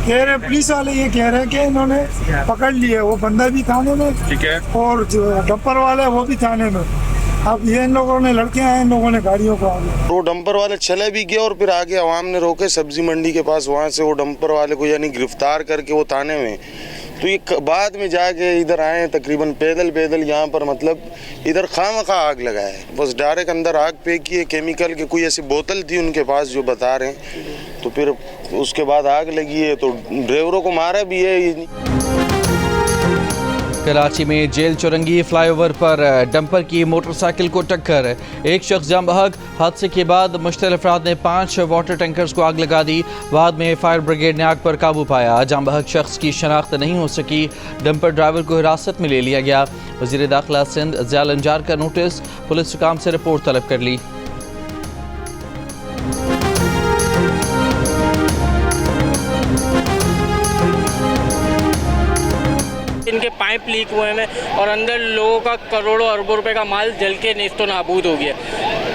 कह रहे पुलिस वाले ये कह रहे हैं कि इन्होंने पकड़ लिए, वो बंदा भी थाने में, ठीक है, और जो डंपर वाले वो भी थाने में। अब ये इन लोगों ने लड़के आए, इन लोगों ने गाड़ियों को आगे, वो डंपर वाले चले भी गए और फिर आगे आवाम ने रोके सब्जी मंडी के पास, वहाँ से वो डंपर वाले को यानी गिरफ्तार करके वो थाने में। तो ये बाद में जाके इधर आए तकरीबन पैदल यहाँ पर, मतलब इधर खामखा आग लगाया है, बस डायरेक्ट अंदर आग फेंकी है केमिकल की। कोई ऐसी बोतल थी उनके पास जो बता रहे हैं, तो फिर उसके बाद आग लगी है, तो ड्राइवरों को मारा भी है। कराची में जेल चौरंगी फ्लाईओवर पर डंपर की मोटरसाइकिल को टक्कर, एक शख्स जाम बहक। हादसे के बाद मुश्तल अफराद ने 5 वाटर टैंकर्स को आग लगा दी। बाद में फायर ब्रिगेड ने आग पर काबू पाया। जाम बहक शख्स की शनाख्त नहीं हो सकी। डंपर ड्राइवर को हिरासत में ले लिया गया। वज़ीर दाखिला सिंध ज़ियाल अंजार का नोटिस, पुलिस हुकाम से रिपोर्ट तलब कर ली। इनके पाइप लीक हुए हैं और अंदर लोगों का करोड़ों अरबों रुपए का माल जल के नेस्तो नाबूद हो गया।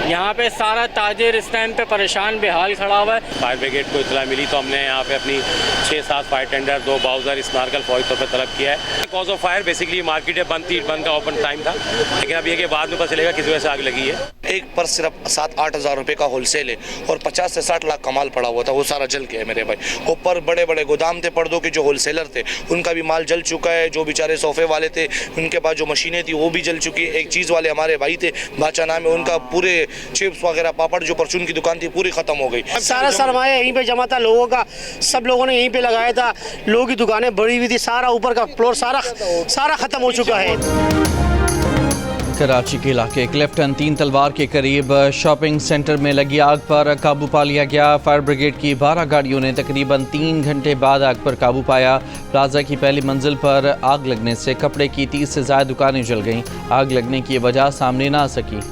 यहाँ पे सारा ताजिर इस टाइम पे परेशान बेहाल खड़ा हुआ है। फायर ब्रिगेड को इतला मिली तो हमने यहाँ पे अपनी 6-7 फायर टेंडर, 2 बाउजर, स्नार्कल फौरी तौर पर तलब किया है। Cause of fire basically market बंद का ओपन टाइम था, लेकिन अब ये कि बाद में पता चलेगा किस वजह से आग लगी है। एक पर सिर्फ 7-8 हज़ार रुपये का होलसेल है और 50 से 60 लाख का माल पड़ा हुआ था, वो सारा जल गया है मेरे भाई। ऊपर बड़े बड़े गोदाम थे पर्दों के, जो होलसेलर थे उनका भी माल जल चुका है। जो बेचारे सोफे वाले थे उनके पास जो मशीनें थी वो भी जल चुकी है। एक चीज़ वाले हमारे भाई थे बाचा नाम है, उनका पूरे चिप्स वगैरह पापड़ जो परचून की दुकान थी पूरी खत्म हो गई। सारा सरमाया यहीं पे जमा था लोगों का, सब लोगों ने यहीं पे लगाया था। लोगों की दुकानें बढ़ी हुई थी, सारा ऊपर का फ्लोर सारा खत्म हो चुका है। कराची के इलाके क्लिफ्टन 3 तलवार के करीब शॉपिंग सेंटर में लगी आग पर काबू पा लिया गया। फायर ब्रिगेड की 12 गाड़ियों ने तकरीबन 3 घंटे बाद आग पर काबू पाया। प्लाजा की पहली मंजिल पर आग लगने से कपड़े की 30 से ज़्यादा दुकानें जल गईं। आग लगने की वजह सामने ना आ सकी।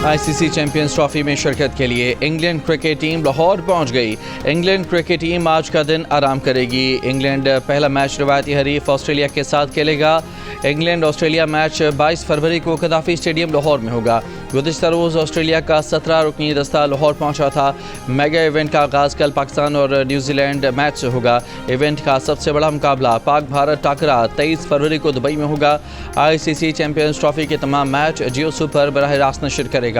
आईसीसी चैंपियंस ट्रॉफी में शिरकत के लिए इंग्लैंड क्रिकेट टीम लाहौर पहुंच गई। इंग्लैंड क्रिकेट टीम आज का दिन आराम करेगी। इंग्लैंड पहला मैच रवायती हरीफ ऑस्ट्रेलिया के साथ खेलेगा। इंग्लैंड ऑस्ट्रेलिया मैच 22 फरवरी को कदाफी स्टेडियम लाहौर में होगा। गुज़िश्ता रोज़ ऑस्ट्रेलिया का 17 रुकनी दस्ता लाहौर पहुंचा था। मेगा इवेंट का आगाज़ कल पाकिस्तान और न्यूजीलैंड मैच से होगा। इवेंट का सबसे बड़ा मुकाबला पाक भारत टाकरा 23 फरवरी को दुबई में होगा। आईसीसी चैंपियंस ट्रॉफी के तमाम मैच जियो सुपर बराह रास्त नशर करेगा।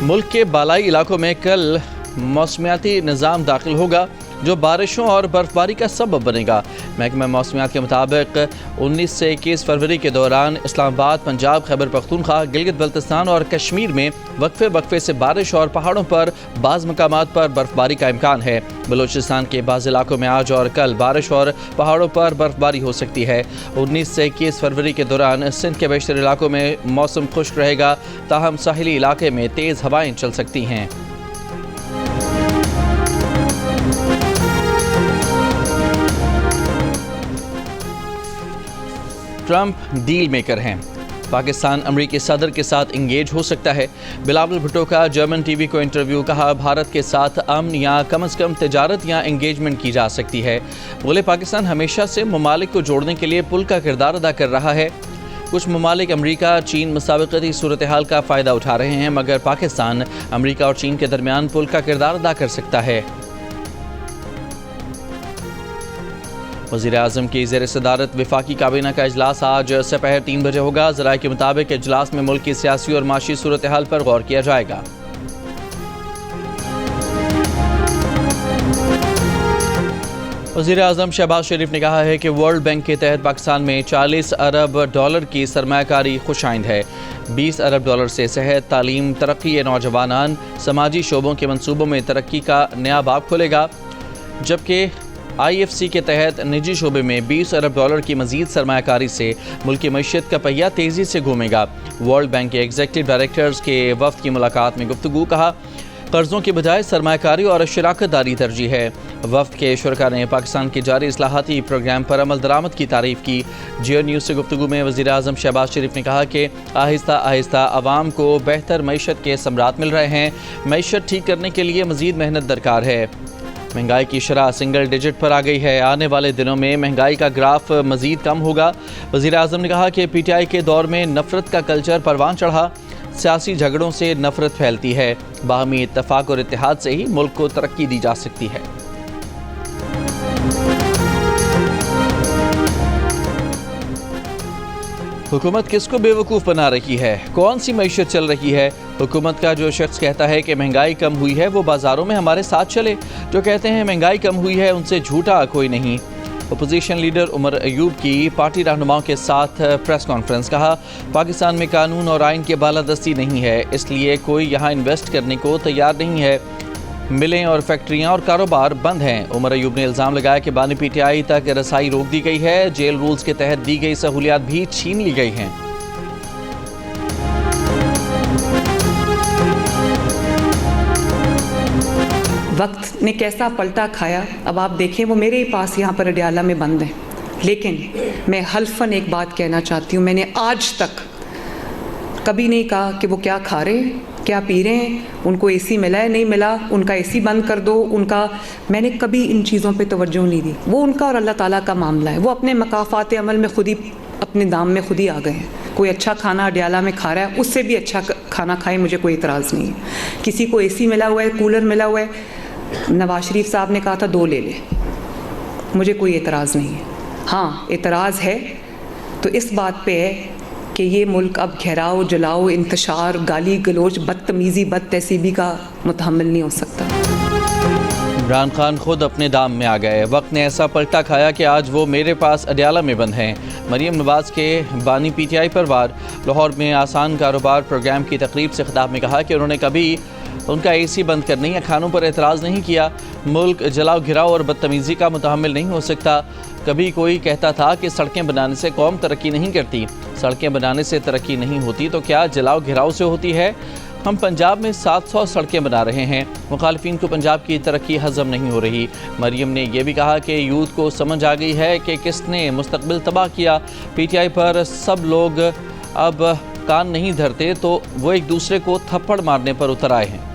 मुल्क के बालाई इलाकों में कल मौसमियाती निज़ाम दाखिल होगा जो बारिशों और बर्फबारी का सबब बनेगा। महकमा मौसमियात के मुताबिक 19 से 21 फरवरी के दौरान इस्लामाबाद, पंजाब, खैबर पख्तूनख्वा, गिलगित बल्तिस्तान और कश्मीर में वक्फे से बारिश और पहाड़ों पर बाज़ मकामात पर बर्फबारी का इम्कान है। बलूचिस्तान के बाज़ इलाकों में आज और कल बारिश और पहाड़ों पर बर्फबारी हो सकती है। 19 से 21 फरवरी के दौरान सिंध के बेशतर इलाकों में मौसम खुश्क रहेगा, ताहम साहिली इलाके में तेज़ हवाएँ चल सकती हैं। ट्रंप डील मेकर हैं। पाकिस्तान अमरीकी सदर के साथ इंगेज हो सकता है। बिलावल भुट्टो का जर्मन टीवी को इंटरव्यू, कहा भारत के साथ अमन या कम से कम तिजारत या इंगेजमेंट की जा सकती है। बोले पाकिस्तान हमेशा से ममालिक को जोड़ने के लिए पुल का किरदार अदा कर रहा है। कुछ ममालिक अमरीका, चीन मुसाबकती सूरत हाल का फ़ायदा उठा रहे हैं, मगर पाकिस्तान अमरीका और चीन के दरमियान पुल का किरदार अदा कर सकता है। वज़ीर आज़म की ज़ेर सदारत वफाकी काबीना का इजलास आज दोपहर 3 बजे होगा। ज़राए के मुताबिक इजलास में मुल्क की सियासी और माशी सूरत हाल पर गौर किया जाएगा। वज़ीर आज़म शहबाज शरीफ ने कहा है कि वर्ल्ड बैंक के तहत पाकिस्तान में 40 अरब डॉलर की सरमायाकारी खुशाइंद है। 20 अरब डॉलर से सेहत, तालीम, तरक्की, नौजवानान, समाजी शोबों के मनसूबों में तरक्की का नया बाब खुलेगा, जबकि IFC के तहत निजी शोबे में 20 अरब डॉलर की मजीद सरमायाकारी से मुल्क की मईशत का पहिया तेज़ी से घूमेगा। वर्ल्ड बैंक के एग्जीक्यूटिव डायरेक्टर्स के वफ्द की मुलाकात में गुफ्तगू, कहा कर्ज़ों के बजाय सरमायाकारी और शराकत दारी तरजीह है। वफ्द के शुरका ने पाकिस्तान के जारी इस्लाहाती प्रोग्राम पर अमल दरामद की तारीफ़ की। जियो न्यूज़ से गुफ्तगू में वज़ीर आज़म शहबाज शरीफ ने कहा कि आहिस्ता आहिस्ता आवाम को बेहतर मईशत के समरात मिल रहे हैं। मईशत ठीक करने के लिए मज़ीद मेहनत दरकार है। महंगाई की शरह सिंगल डिजिट पर आ गई है। आने वाले दिनों में महंगाई का ग्राफ मज़ीद कम होगा। वज़ीर आज़म ने कहा कि PTI के दौर में नफ़रत का कल्चर परवान चढ़ा। सियासी झगड़ों से नफ़रत फैलती है। बाहमी इत्तफ़ाक़ और इत्तेहाद से ही मुल्क को तरक्की दी जा सकती है। हुकूमत किसको बेवकूफ़ बना रही है? कौन सी मईशत चल रही है? हुकूमत का जो शख्स कहता है कि महंगाई कम हुई है वो बाज़ारों में हमारे साथ चले। जो कहते हैं महंगाई कम हुई है उनसे झूठा कोई नहीं। अपोजिशन लीडर उमर अयूब की पार्टी रहनुमाओं के साथ प्रेस कॉन्फ्रेंस। कहा, पाकिस्तान में कानून और आइन के बालादस्ती नहीं है, इसलिए कोई यहाँ इन्वेस्ट करने को तैयार नहीं है। मिलें और फैक्ट्रियाँ और कारोबार बंद हैं। उमर अयूब ने इल्ज़ाम लगाया कि बानी PTI तक रसाई रोक दी गई है। जेल रूल्स के तहत दी गई सहूलियात भी छीन ली गई हैं। वक्त ने कैसा पलटा खाया। अब आप देखें, वो मेरे ही पास यहाँ पर अडियाला में बंद हैं, लेकिन मैं हल्फन एक बात कहना चाहती हूँ, मैंने आज तक कभी नहीं कहा कि वो क्या खा रहे हैं, क्या पी रहे हैं, उनको AC मिला है नहीं मिला, उनका AC बंद कर दो, उनका, मैंने कभी इन चीज़ों पे तवज्जो नहीं दी। वो उनका और अल्लाह ताला का मामला है। वो अपने मकाफ़ात अमल में खुद ही, अपने दाम में खुद ही आ गए हैं। कोई अच्छा खाना अडियाला में खा रहा है, उससे भी अच्छा खाना खाए, मुझे कोई इतराज़ नहीं है। किसी को AC मिला हुआ है, कूलर मिला हुआ है, नवाज शरीफ साहब ने कहा था 2 ले ले, मुझे कोई एतराज़ नहीं है। हाँ, एतराज़ है तो इस बात पे है कि ये मुल्क अब घेराव, जलाओ, इंतशार, गाली गलोच, बदतमीज़ी, बद तहसीबी का मुतहम्मिल नहीं हो सकता। इमरान खान खुद अपने दाम में आ गए। वक्त ने ऐसा पलटा खाया कि आज वो मेरे पास अडियाला में बंद हैं। मरीम नवाज के बानी PTI परवार लाहौर में आसान कारोबार प्रोग्राम की तकरीब से खिताब में कहा कि उन्होंने कभी उनका AC बंद करने या खानों पर एतराज़ नहीं किया। मुल्क जलाओ घिराव और बदतमीज़ी का मुतहम्मिल नहीं हो सकता। कभी कोई कहता था कि सड़कें बनाने से कौम तरक्की नहीं करती। सड़कें बनाने से तरक्की नहीं होती तो क्या जलाओ घिराव से होती है? हम पंजाब में 700 सड़कें बना रहे हैं। मुखालिफिन को पंजाब की तरक्की हज़म नहीं हो रही। मरीम ने यह भी कहा कि यूथ को समझ आ गई है कि किसने मुस्तकबिल तबाह किया। PTI पर सब लोग अब कान नहीं धरते तो वो एक दूसरे को थप्पड़ मारने पर उतर आए हैं।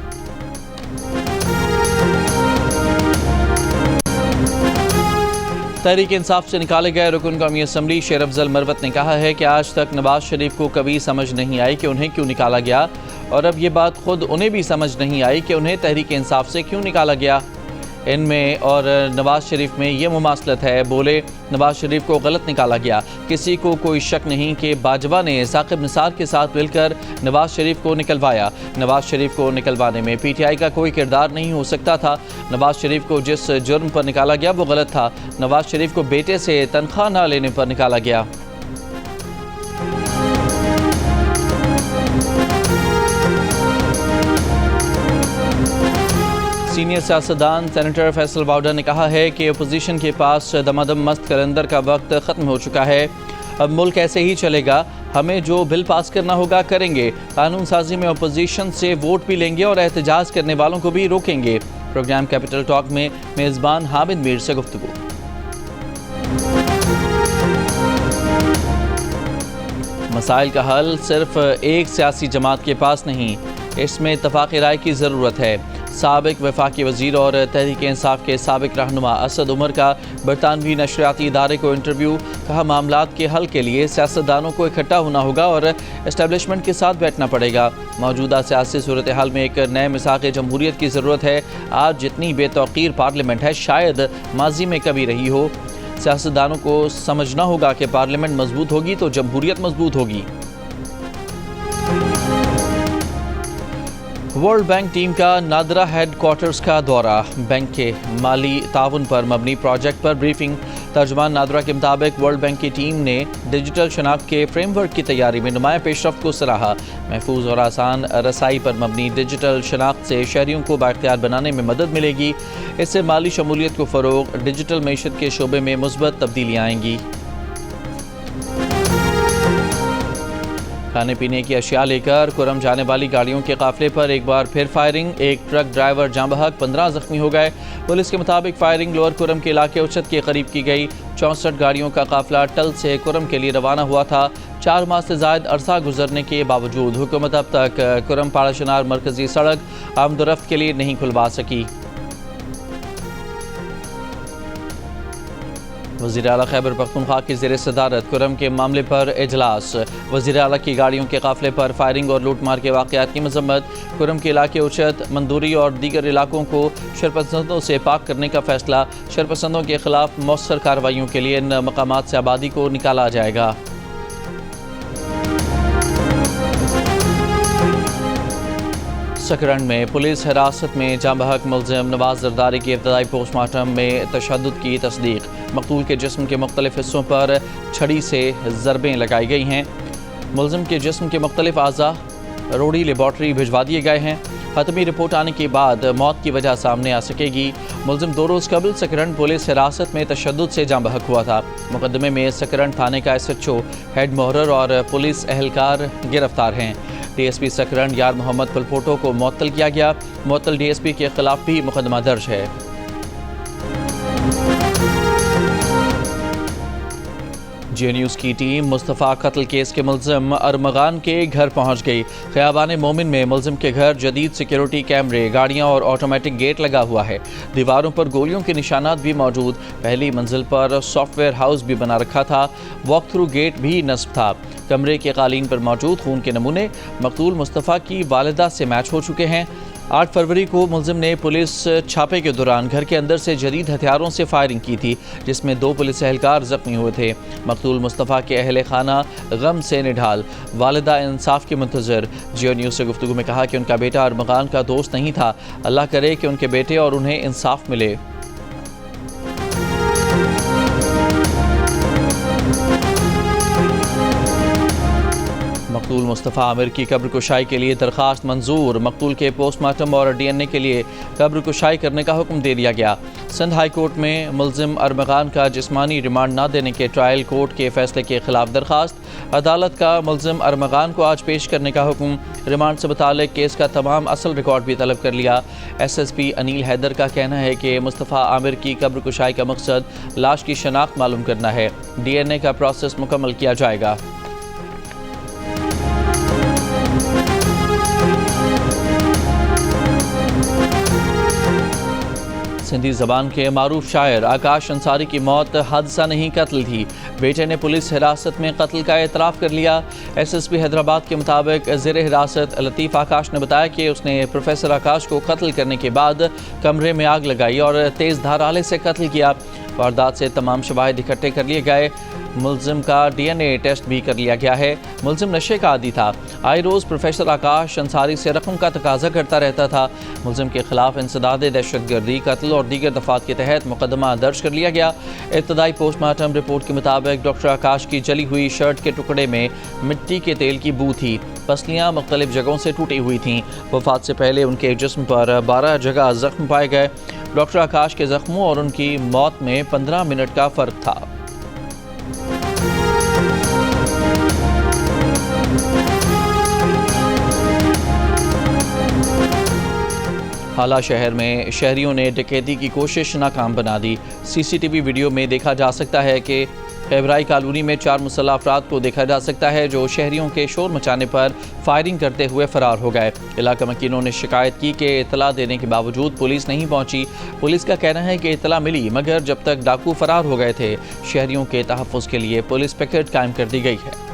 तहरीक इंसाफ से निकाले गए रुकन कौमी असम्बली शेर अफजल मरवत ने कहा है कि आज तक नवाज शरीफ को कभी समझ नहीं आई कि उन्हें क्यों निकाला गया, और अब ये बात खुद उन्हें भी समझ नहीं आई कि उन्हें तहरीक इंसाफ से क्यों निकाला गया। इनमें और नवाज शरीफ में ये मुमासलत है। बोले, नवाज शरीफ को गलत निकाला गया। किसी को कोई शक नहीं कि बाजवा ने साकिब निसार के साथ मिलकर नवाज शरीफ को निकलवाया। नवाज शरीफ को निकलवाने में PTI का कोई किरदार नहीं हो सकता था। नवाज शरीफ को जिस जुर्म पर निकाला गया वो गलत था। नवाज शरीफ को बेटे से तनख्वाह न लेने पर निकाला गया। सीनियर सियासतदान सेनेटर फैसल बाउडा ने कहा है कि अपोजिशन के पास दमादम मस्त कलंदर का वक्त ख़त्म हो चुका है। अब मुल्क ऐसे ही चलेगा। हमें जो बिल पास करना होगा करेंगे। कानून साजी में अपोजिशन से वोट भी लेंगे और एहतजाज करने वालों को भी रोकेंगे। प्रोग्राम कैपिटल टॉक में मेज़बान हामिद मीर से गुफ्तगू। मसाइल का हल सिर्फ एक सियासी जमात के पास नहीं, इसमें इत्तफ़ाक़ी राय की ज़रूरत है। साबिक वफाकी वज़ीर और तहरीक इंसाफ के साबिक रहनुमा असद उमर का बरतानवी नशरियाती इदारे को इंटरव्यू। कहा, मामलात के हल के लिए सियासतदानों को इकट्ठा होना होगा और इस्टेब्लिशमेंट के साथ बैठना पड़ेगा। मौजूदा सियासी सूरत हाल में एक नए मिसाक़ जमहूरियत की ज़रूरत है। आज जितनी बेतौकीर पार्लियामेंट है शायद माजी में कभी रही हो। सियासतदानों को समझना होगा कि पार्लियामेंट मजबूत होगी तो जमहूरियत मजबूत होगी। वर्ल्ड बैंक टीम का नादरा हेडक्वार्टर्स का दौरा। बैंक के माली ताउन पर मबनी प्रोजेक्ट पर ब्रीफिंग। तर्जुमान नादरा के मुताबिक वर्ल्ड बैंक की टीम ने डिजिटल शनाख्त के फ्रेमवर्क की तैयारी में नुमाया पेशरफ्त को सराहा। महफूज और आसान रसाई पर मबनी डिजिटल शनाख्त से शहरियों को बाइख्तियार बनाने में मदद मिलेगी। इससे माली शमूलियत को फ़रोग़, डिजिटल मईशत के शोबे में मुस्बत तब्दीलियाँ आएंगी। खाने पीने की अशिया लेकर कुरम जाने वाली गाड़ियों के काफिले पर एक बार फिर फायरिंग, एक ट्रक ड्राइवर जाँ बहक, 15 जख्मी हो गए। पुलिस के मुताबिक फायरिंग लोअर कुरम के इलाके उचत के करीब की गई। 64 गाड़ियों का काफिला टल से कुरम के लिए रवाना हुआ था। 4 माह से ज़ायद अरसा गुजरने के बावजूद हुकूमत अब तक कुरम पाड़ाशनार मरकजी सड़क आमदोरफ्त के लिए नहीं खुलवा सकी। वज़ीर आला खैबर पख्तूनख्वा की ज़ेर सदारत कुरम के मामले पर इजलास। वज़ीर आला की गाड़ियों के काफिले पर फायरिंग और लूटमार के वाक़यात की मजम्मत। कुरम के इलाके उचत, मंदूरी और दीगर इलाकों को शरपसंदों से पाक करने का फैसला। शरपसंदों के खिलाफ मौसर कार्रवाइयों के लिए इन मकामात से आबादी को निकाला जाएगा। सकरन में पुलिस हिरासत में जाँ बहक मुलजिम नवाज जरदारी की इब्तदाई पोस्टमार्टम में तशद्दुद की तस्दीक। मकतूल के जिस्म के मुख्तलिफ हिस्सों पर छड़ी से ज़रबें लगाई गई हैं। मुलजिम के जिस्म के मुख्तलिफ आज़ा रोड़ी लेबॉर्ट्री भिजवा दिए गए हैं। हतमी रिपोर्ट आने के बाद मौत की वजह सामने आ सकेगी। मुलजिम 2 रोज़ कबल सकरन पुलिस हिरासत में तशद्दुद से जाँ बहक हुआ था। मुकदमे में सकरन थाने का SHO, हेड मोहर्रर और पुलिस एहलकार गिरफ्तार हैं। DSP सकरन यार मोहम्मद पलपोटो को मुअत्तल किया गया। मुअत्तल DSP के खिलाफ भी मुकदमा दर्ज है। जे न्यूज़ की टीम मुस्तफ़ा कत्ल केस के मुलजिम अरमगान के घर पहुंच गई। ख़याबान मोमिन में मुलजिम के घर जदीद सिक्योरिटी कैमरे, गाड़ियां और ऑटोमेटिक गेट लगा हुआ है। दीवारों पर गोलियों के निशानात भी मौजूद। पहली मंजिल पर सॉफ्टवेयर हाउस भी बना रखा था। वॉक थ्रू गेट भी नस्ब था। कमरे के कालीन पर मौजूद खून के नमूने मकतूल मुस्तफ़ा की वालिदा से मैच हो चुके हैं। 8 फरवरी को मुलजिम ने पुलिस छापे के दौरान घर के अंदर से जदीद हथियारों से फायरिंग की थी, जिसमें 2 पुलिस एहलकार जख्मी हुए थे। मकतूल मुस्तफ़ा के अहले खाना गम से निढाल, वालिदा इंसाफ के मुंतज़र। जियो न्यूज़ से गुफ्तगू में कहा कि उनका बेटा अरमगान का दोस्त नहीं था। अल्लाह करे कि उनके बेटे और उन्हें इंसाफ मिले। मकतूल मुस्तफ़ा आमिर की कब्र कुशाई के लिए दरख्वास्त मंजूर। मकतूल के पोस्टमार्टम और DNA के लिए कब्र कुशाई करने का हुक्म दे दिया गया। सिंध हाई कोर्ट में मुलजिम अरमगान का जिस्मानी रिमांड न देने के ट्रायल कोर्ट के फैसले के खिलाफ दरख्वास्त। अदालत का मुलजिम अरमगान को आज पेश करने का हुक्म। रिमांड से मुताल्लिक केस का तमाम असल रिकॉर्ड भी तलब कर लिया। SSP अनील हैदर का कहना है कि मुस्तफ़ा आमिर की कब्र कुशाई का मकसद लाश की शनाख्त मालूम करना है। DNA का प्रोसेस मुकम्मल किया जाएगा। सिंधी ज़बान के मारूफ शायर आकाश अंसारी की मौत हादसा नहीं कत्ल थी। बेटे ने पुलिस हिरासत में कत्ल का एतराफ़ कर लिया। SSP हैदराबाद के मुताबिक ज़ेर हिरासत लतीफ़ आकाश ने बताया कि उसने प्रोफेसर आकाश को कत्ल करने के बाद कमरे में आग लगाई और तेज़ धार आले से कत्ल किया। वारदात से तमाम शवाहिद इकट्ठे कर लिए गए। मुलजिम का DNA टेस्ट भी कर लिया गया है। मुलजिम नशे का आदी था। आए रोज़ प्रोफेसर आकाश अंसारी से रकम का तकाजा करता रहता था। मुलजिम के खिलाफ इंसदाद दहशतगर्दी, कत्ल और दीगर दफात के तहत मुकदमा दर्ज कर लिया गया। इब्तदाई पोस्टमार्टम रिपोर्ट के मुताबिक डॉक्टर आकाश की जली हुई शर्ट के टुकड़े में मिट्टी के तेल की बू थी। पसलियाँ मुख्तलिफ जगहों से टूटी हुई थीं। वफात से पहले उनके जिस्म पर 12 जगह जख्म पाए गए। डॉक्टर आकाश के जख्मों और उनकी मौत में 15 मिनट का फ़र्क था। हाला शहर में शहरियों ने डकैती की कोशिश नाकाम बना दी। CCTV वीडियो में देखा जा सकता है कि खैबराई कॉलोनी में 4 मुसल्लह अफराद को देखा जा सकता है जो शहरियों के शोर मचाने पर फायरिंग करते हुए फरार हो गए। इलाका मकीनों ने शिकायत की कि इतला देने के बावजूद पुलिस नहीं पहुंची। पुलिस का कहना है कि इतला मिली मगर जब तक डाकू फरार हो गए थे। शहरियों के तहफ़्फ़ुज़ के लिए पुलिस पिकेट कायम कर दी गई है।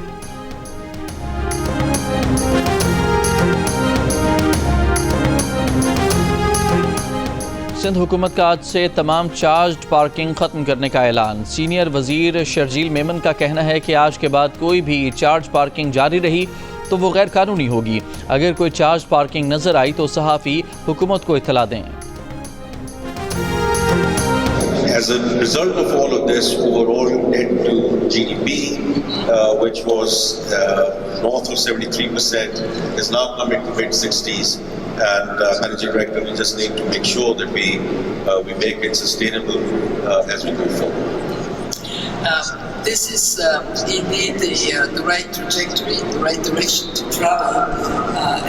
सिंध हुकूमत का आज से तमाम चार्ज पार्किंग ख़त्म करने का ऐलान। सीनियर वज़ीर शर्जील मेमन का कहना है कि आज के बाद कोई भी चार्ज पार्किंग जारी रही तो वो गैर कानूनी होगी। अगर कोई चार्ज पार्किंग नज़र आई तो सहाफ़ी हुकूमत को इत्तला दें। As a result of all of this, overall debt to GDP, which was north of 73%, is now coming to mid-60s. And Managing Director, we just need to make sure that we make it sustainable as we go forward. this is indeed the right trajectory, the right direction to travel,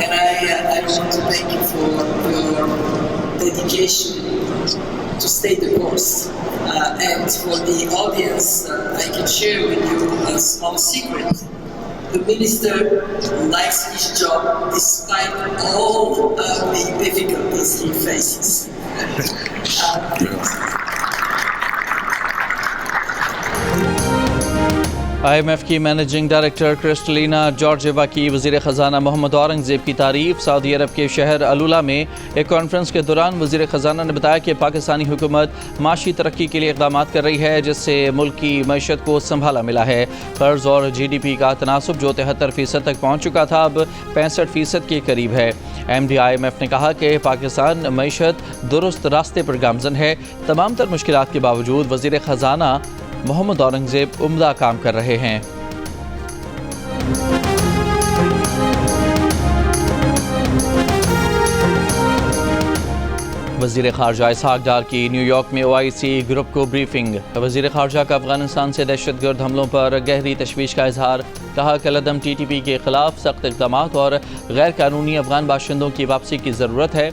and I want to thank you for your dedication to stay the course. And for the audience, I can share with you a small secret. The minister likes his job despite all the difficulties he faces. IMF की managing director Kristalina Georgieva की वज़ीर ख़जाना मोहम्मद औरंगज़ेब की तारीफ़। Saudi अरब के शहर अलुला में एक conference के दौरान वज़ीर ख़जाना ने बताया कि पाकिस्तानी हुकूमत माशी तरक्की के लिए इक़दाम कर रही है, जिससे मुल्क की मईशत को संभाला मिला है। कर्ज़ और GDP का तनासुब जो 73% तक पहुँच चुका था, अब 65% के करीब है। MD IMF ने कहा कि पाकिस्तान मईशत दुरुस्त रास्ते पर गामज़न है। तमाम तर मुश्किलात के बावजूद वज़ीर ख़जाना मोहम्मद औरंगज़ेब उम्दा काम कर रहे हैं। वज़ीर ख़ारजा इसहाक़ डार की न्यूयॉर्क में OIC ग्रुप को ब्रीफिंग। वज़ीर ख़ारजा का अफ़गानिस्तान से दहशतगर्द हमलों पर गहरी तशवीश का इजहार। कहा कलअदम TTP के ख़िलाफ़ सख्त इक़दामात और गैर कानूनी अफ़गान बाशिंदों की वापसी की ज़रूरत है।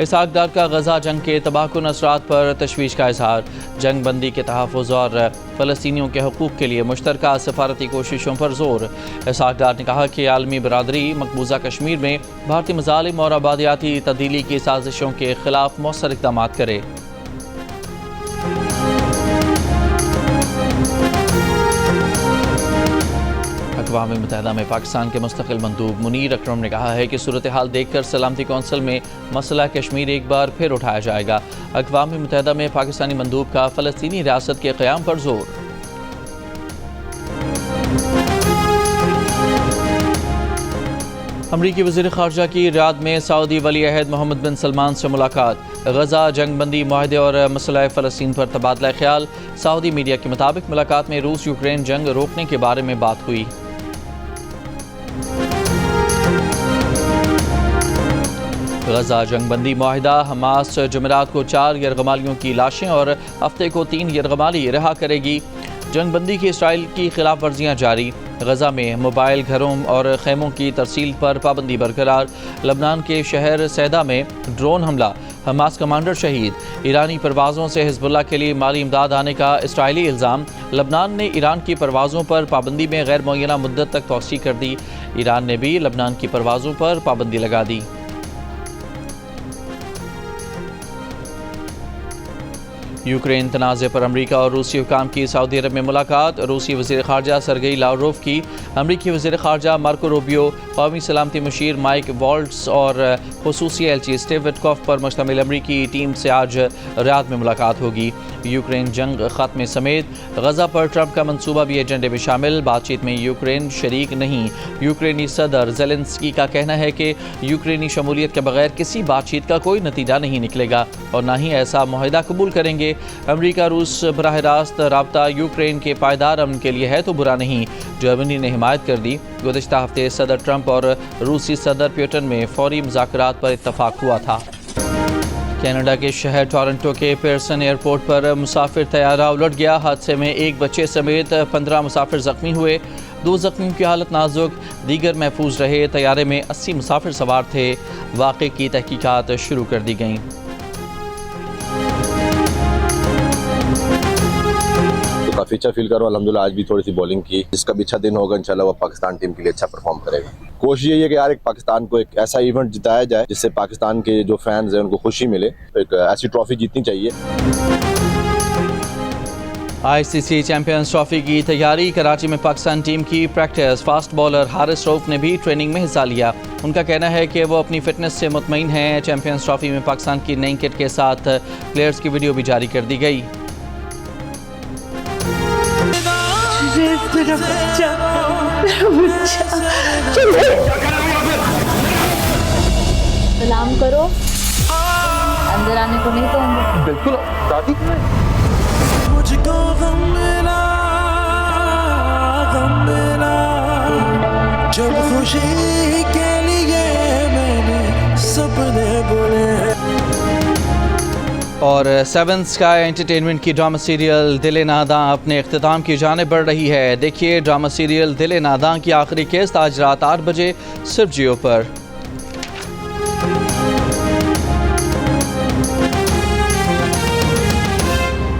इसहाक़ डार का गज़ा जंग के तबाहकुन असरात पर तशवीश का इजहार। जंग बंदी के तहफ़्फ़ुज़ और फ़लस्तीनियों के हकूक़ के लिए मुश्तरका सफ़ारती कोशिशों पर ज़ोर। इसहाक़ डार ने कहा कि आलमी बरादरी मकबूजा कश्मीर में भारतीय मज़ालिम और आबादियाती तब्दीली की साजिशों के ख़िलाफ़ मौसर इक़दामात करे। अक़वाम मुत्तहिदा में पाकिस्तान के मुस्तक़िल मंदूब मुनीर अकरम ने कहा है कि सूरत हाल देखकर सलामती कौंसिल में मसला कश्मीर एक बार फिर उठाया जाएगा। अक़वाम मुत्तहिदा में पाकिस्तानी मंदूब का फ़लस्तीनी रियासत के क़याम पर जोर। अमरीकी वज़ीर ख़ारजा की रियाद में सऊदी वली अहद मोहम्मद बिन सलमान से मुलाकात। गज़ा जंग बंदी मुआहदे और मसला फ़लस्तीन पर तबादला ख्याल। सऊदी मीडिया के मुताबिक मुलाकात में रूस यूक्रेन जंग रोकने के बारे में बात हुई। गज़ा जंग बंदी मुआहिदा। हमास जुमेरात को 4 यरगमालियों की लाशें और हफ्ते को 3 यरगमाली रिहा करेगी। जंग बंदी की इसराइल की खिलाफ वर्जियाँ जारी। गज़ा में मोबाइल घरों और खैमों की तरसील पर पाबंदी बरकरार। लबनान के शहर सैदा में ड्रोन हमला, हमास कमांडर शहीद। ईरानी परवाज़ों से हिज़्बुल्लाह के लिए माली इमदाद आने का इसराइली इल्ज़ाम। लबनान ने ईरान की परवाज़ों पर पाबंदी में गैर मुअय्यना मुद्दत तक तौसी कर दी। ईरान ने भी लबनान की परवाज़ों पर पाबंदी लगा दी। यूक्रेन तनाज़े पर अमरीका और रूसी हुकाम की सऊदी अरब में मुलाकात। रूसी वज़ीर ख़ारजा सरगेई लावरोव की अमरीकी वज़ीर ख़ारजा मार्को रूबियो, कौमी सलामती मुशीर माइक वॉल्ट्स और ख़ुसूसी एलची स्टीव विटकॉफ पर मुश्तमिल अमरीकी टीम से आज रियाद में मुलाकात होगी। यूक्रेन जंग ख़त्मे समेत गज़ा पर ट्रंप का मनसूबा भी एजेंडे में शामिल। बातचीत में यूक्रेन शरीक नहीं। यूक्रेनी सदर ज़ेलेंस्की का कहना है कि यूक्रेनी शमूलियत के बगैर किसी बातचीत का कोई नतीजा नहीं निकलेगा और ना ही ऐसा मुआहिदा कबूल करेंगे। अमरीका रूस बराह रास्त राबता यूक्रेन के पायदार अमन के लिए है तो बुरा नहीं। जर्मनी ने हिमायत कर दी। गुज़िश्ता हफ्ते सदर ट्रंप और रूसी सदर पुतिन में फौरी मुज़ाकरात पर इत्तफाक हुआ था। कनाडा के शहर टोरंटो के पेयरसन एयरपोर्ट पर मुसाफिर तैयारा उलट गया। हादसे में एक बच्चे समेत 15 मुसाफिर ज़ख्मी हुए। 2 ज़ख्मियों की हालत नाजुक, दीगर महफूज रहे। तैयारे में 80 मुसाफिर सवार थे। वाक़े की तहकीकात शुरू कर दी गईं। काफ़ी अच्छा फील कर रहा हूँ अल्हम्दुलिल्लाह। आज भी थोड़ी सी बॉलिंग की, जिसका भी अच्छा दिन होगा इंशाल्लाह वो पाकिस्तान टीम के लिए अच्छा परफॉर्म करेगा। कोशिश यही है कि यार एक पाकिस्तान को एक ऐसा इवेंट जिताया जाए जिससे पाकिस्तान के जो फैंस हैं उनको खुशी मिले। एक ऐसी ट्रॉफी जीतनी चाहिए। ICC चैंपियंस ट्रॉफी की तैयारी। कराची में पाकिस्तान टीम की practice. Fast bowler Haris Rauf ने भी ट्रेनिंग में हिस्सा लिया। उनका कहना है कि वो अपनी फिटनेस से मुतमईन हैं। चैंपियंस ट्रॉफी में पाकिस्तान की नई किट के साथ प्लेयर्स की वीडियो भी जारी कर दी गई। सलाम करो, अंदर आने को नहीं तो बिल्कुल दादी। मुझको गम मिला जब खुशी के लिए मैंने सपने बुने। और सेवन स्काई एंटरटेनमेंट की ड्रामा सीरियल दिल नादां अपने इख्तिताम की जानिब बढ़ रही है। देखिए ड्रामा सीरियल दिल नादां की आखिरी किस्त आज रात 8 बजे सिर्फ जियो पर।